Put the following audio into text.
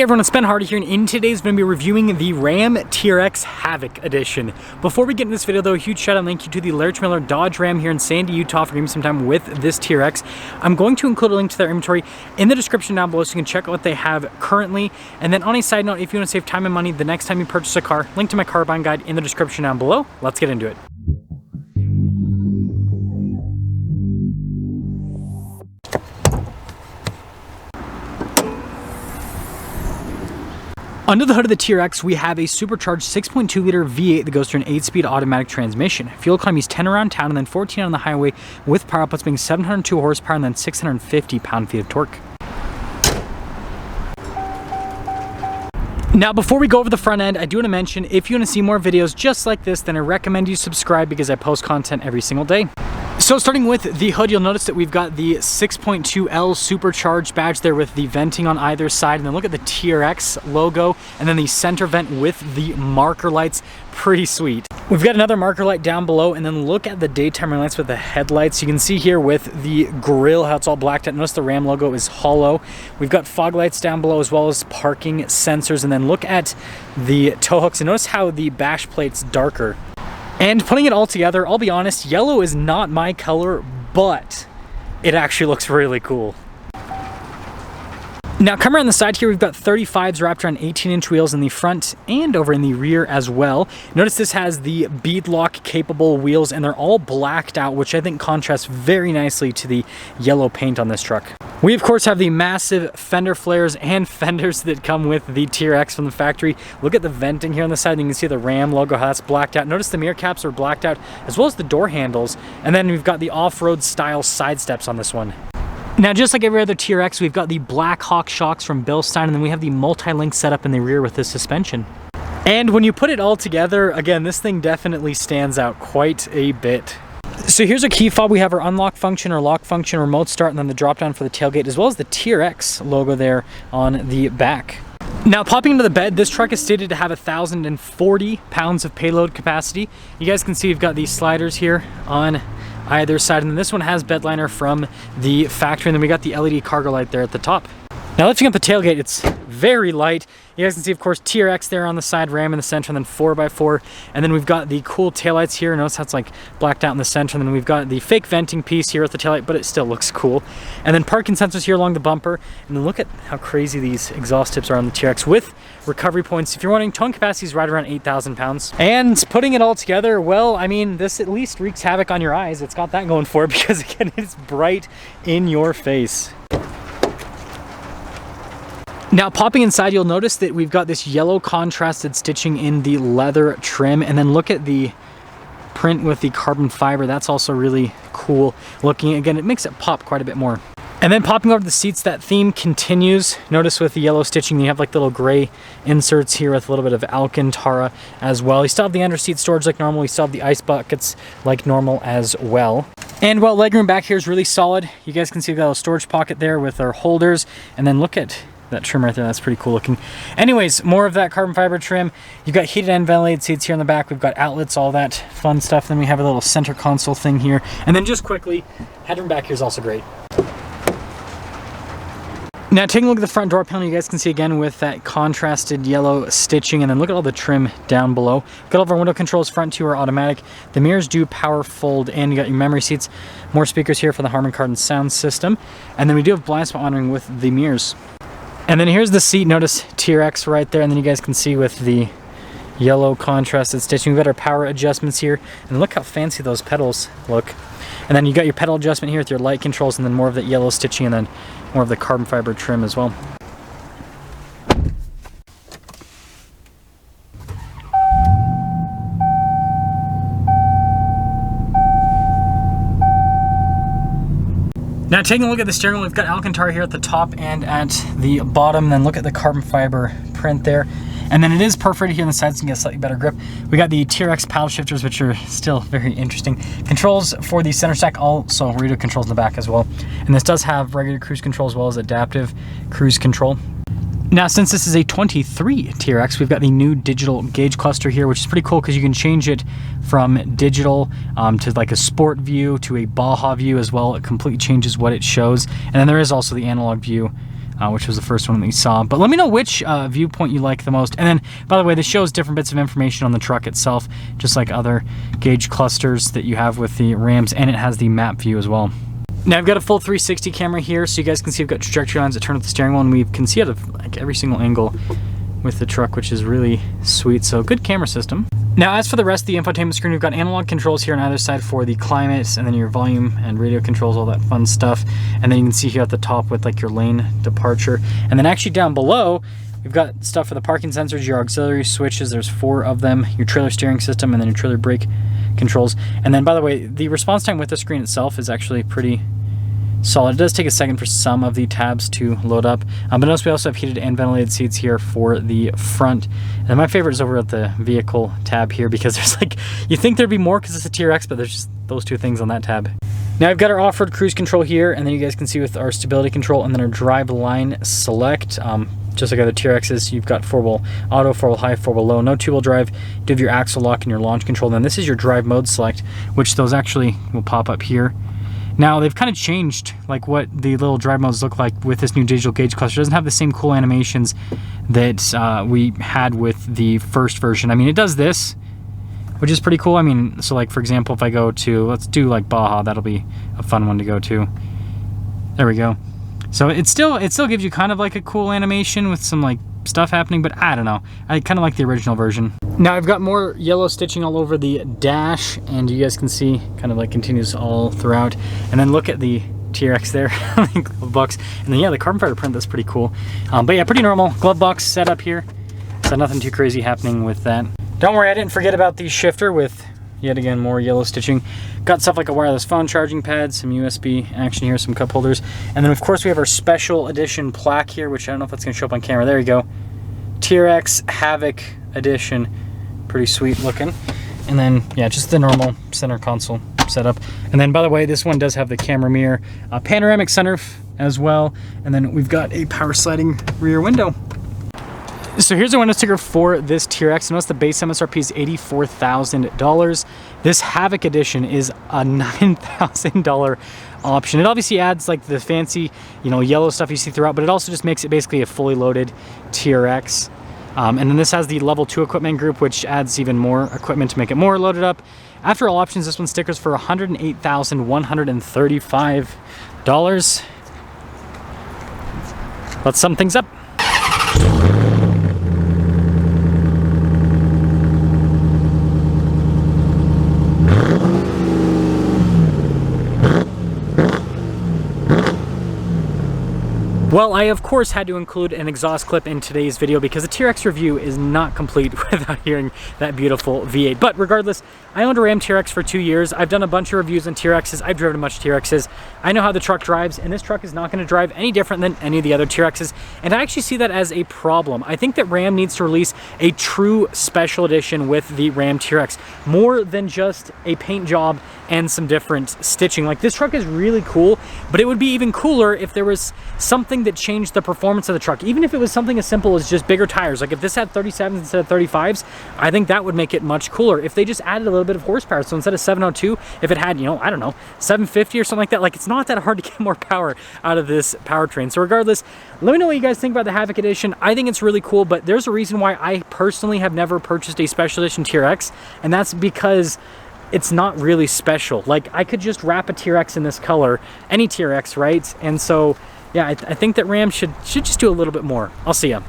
Hey everyone, it's Ben Hardy here, and in today's video, I'm going to be reviewing the Ram TRX Havoc Edition. Before we get into this video though, a huge shout out and thank you to the Larry Miller Dodge Ram here in Sandy, Utah for giving me some time with this TRX. I'm going to include a link to their inventory in the description down below so you can check out what they have currently. And then on a side note, if you want to save time and money the next time you purchase a car, link to my car buying guide in the description down below. Let's get into it. Under the hood of the TRX, we have a supercharged 6.2 liter V8 that goes through an 8-speed automatic transmission. Fuel economy is 10 around town and then 14 on the highway, with power outputs being 702 horsepower and then 650 pound-feet of torque. Now, before we go over the front end, I do want to mention, if you want to see more videos just like this, then I recommend you subscribe because I post content every single day. So starting with the hood, you'll notice that we've got the 6.2L supercharged badge there with the venting on either side, and then look at the TRX logo, and then the center vent with the marker lights. Pretty sweet. We've got another marker light down below, and then look at the daytime lights with the headlights. You can see here with the grille how it's all blacked out. Notice the Ram logo is hollow. We've got fog lights down below as well as parking sensors, and then look at the tow hooks and notice how the bash plate's darker. And putting it all together, I'll be honest, yellow is not my color, but it actually looks really cool. Now, come around the side here, we've got 35s wrapped around 18-inch wheels in the front and over in the rear as well. Notice this has the bead lock capable wheels, and they're all blacked out, which I think contrasts very nicely to the yellow paint on this truck. We, of course, have the massive fender flares and fenders that come with the TRX from the factory. Look at the venting here on the side, and you can see the Ram logo, how that's blacked out. Notice the mirror caps are blacked out, as well as the door handles. And then we've got the off-road style side steps on this one. Now, just like every other TRX, we've got the Black Hawk shocks from Bilstein, and then we have the multi-link setup in the rear with the suspension. And when you put it all together, again, this thing definitely stands out quite a bit. So here's our key fob. We have our unlock function, or lock function, remote start, and then the drop down for the tailgate, as well as the TRX logo there on the back. Now, popping into the bed, this truck is stated to have 1,040 pounds of payload capacity. You guys can see we've got these sliders here on either side, and then this one has bed liner from the factory, and then we got the LED cargo light there at the top. Now, lifting up the tailgate, it's very light. You guys can see, of course, TRX there on the side, Ram in the center, and then 4x4, and then we've got the cool taillights here. Notice how it's like blacked out in the center, and then we've got the fake venting piece here at the taillight, but it still looks cool. And then parking sensors here along the bumper, and then look at how crazy these exhaust tips are on the TRX with recovery points. If you're wondering, towing capacity is right around 8,000 pounds. And putting it all together, well, I mean, this at least wreaks havoc on your eyes. It's got that going for it because, again, it's bright in your face. Now, popping inside, you'll notice that we've got this yellow contrasted stitching in the leather trim, and then look at the print with the carbon fiber. That's also really cool looking. Again, it makes it pop quite a bit more. And then popping over the seats, that theme continues. Notice with the yellow stitching, you have like little gray inserts here with a little bit of Alcantara as well. You still have the under seat storage like normal. You still have the ice buckets like normal as well. And while legroom back here is really solid, you guys can see we've got a storage pocket there with our holders. And then look at that trim right there, that's pretty cool looking. Anyways, more of that carbon fiber trim. You've got heated and ventilated seats here in the back. We've got outlets, all that fun stuff. Then we have a little center console thing here. And then just quickly, headroom back here is also great. Now, taking a look at the front door panel, you guys can see again with that contrasted yellow stitching, and then look at all the trim down below. Got all of our window controls, front two are automatic. The mirrors do power fold, and you got your memory seats, more speakers here for the Harman Kardon sound system. And then we do have blind spot monitoring with the mirrors. And then here's the seat. Notice TRX right there, and then you guys can see with the yellow contrasted stitching. We've got our power adjustments here, and look how fancy those pedals look. And then you got your pedal adjustment here with your light controls, and then more of that yellow stitching, and then more of the carbon fiber trim as well. Now, taking a look at the steering wheel, we've got Alcantara here at the top and at the bottom. Then look at the carbon fiber print there. And then it is perforated here on the sides so you can get a slightly better grip. We got the TRX paddle shifters, which are still very interesting. Controls for the center stack, also radio controls in the back as well. And this does have regular cruise control as well as adaptive cruise control. Now, since this is a 23 TRX, we've got the new digital gauge cluster here, which is pretty cool because you can change it from digital to like a sport view to a Baja view as well. It completely changes what it shows. And then there is also the analog view which was the first one that you saw. But let me know which viewpoint you like the most. And then, by the way, this shows different bits of information on the truck itself, just like other gauge clusters that you have with the Rams, and it has the map view as well. Now I've got a full 360 camera here, so you guys can see I've got trajectory lines that turn with the steering wheel, and we can see out of like every single angle with the truck, which is really sweet. So good camera system. Now as for the rest of the infotainment screen, we've got analog controls here on either side for the climate, and then your volume and radio controls, all that fun stuff. And then you can see here at the top with like your lane departure. And then actually down below, we've got stuff for the parking sensors, your auxiliary switches, there's 4 of them, your trailer steering system, and then your trailer brake controls. And then, by the way, the response time with the screen itself is actually pretty solid. It does take a second for some of the tabs to load up. But notice we also have heated and ventilated seats here for the front. And my favorite is over at the vehicle tab here, because there's like, you think there'd be more because it's a TRX, but there's just those 2 things on that tab. Now I've got our off-road cruise control here, and then you guys can see with our stability control, and then our drive line select. Just like other TRXs, you've got 4-wheel auto, 4-wheel high, 4-wheel low, no 2-wheel drive. You do have your axle lock and your launch control. And then this is your drive mode select, which those actually will pop up here. Now they've kind of changed like what the little drive modes look like with this new digital gauge cluster. It doesn't have the same cool animations that we had with the first version. I mean, it does this, which is pretty cool. I mean, so like for example, if I go to, let's do like Baja, that'll be a fun one to go to. There we go. So it still gives you kind of like a cool animation with some like stuff happening, but I don't know. I kind of like the original version. Now I've got more yellow stitching all over the dash, and you guys can see kind of like continues all throughout. And then look at the TRX there, glove box. And then yeah, the carbon fiber print, that's pretty cool. But yeah, pretty normal glove box setup here. So nothing too crazy happening with that. Don't worry, I didn't forget about the shifter with yet again more yellow stitching. Got stuff like a wireless phone charging pad, some USB action here, some cup holders, and then of course we have our special edition plaque here, which I don't know if that's going to show up on camera. There you go, TRX Havoc Edition, pretty sweet looking. And then yeah, just the normal center console setup. And then by the way, this one does have the camera mirror, panoramic sunroof as well, and then we've got a power sliding rear window. So here's the window sticker for this TRX. Notice the base MSRP is $84,000. This Havoc Edition is a $9,000 option. It obviously adds like the fancy, you know, yellow stuff you see throughout, but it also just makes it basically a fully loaded TRX. And then this has the level 2 equipment group, which adds even more equipment to make it more loaded up. After all options, this one stickers for $108,135. Let's sum things up. Well, I of course had to include an exhaust clip in today's video because the TRX review is not complete without hearing that beautiful V8. But regardless, I owned a Ram TRX for 2 years. I've done a bunch of reviews on TRXs. I've driven a bunch of TRXs. I know how the truck drives, and this truck is not going to drive any different than any of the other TRXs. And I actually see that as a problem. I think that Ram needs to release a true special edition with the Ram TRX, more than just a paint job and some different stitching. Like, this truck is really cool, but it would be even cooler if there was something that changed the performance of the truck. Even if it was something as simple as just bigger tires. Like if this had 37s instead of 35s, I think that would make it much cooler. If they just added a little bit of horsepower, so instead of 702, if it had, you know, I don't know, 750 or something like that, like it's not that hard to get more power out of this powertrain. So regardless, let me know what you guys think about the Havoc Edition. I think it's really cool, but there's a reason why I personally have never purchased a special edition TRX, and that's because it's not really special. Like, I could just wrap a TRX in this color, any TRX, right? And so yeah, I think that Ram should just do a little bit more. I'll see ya.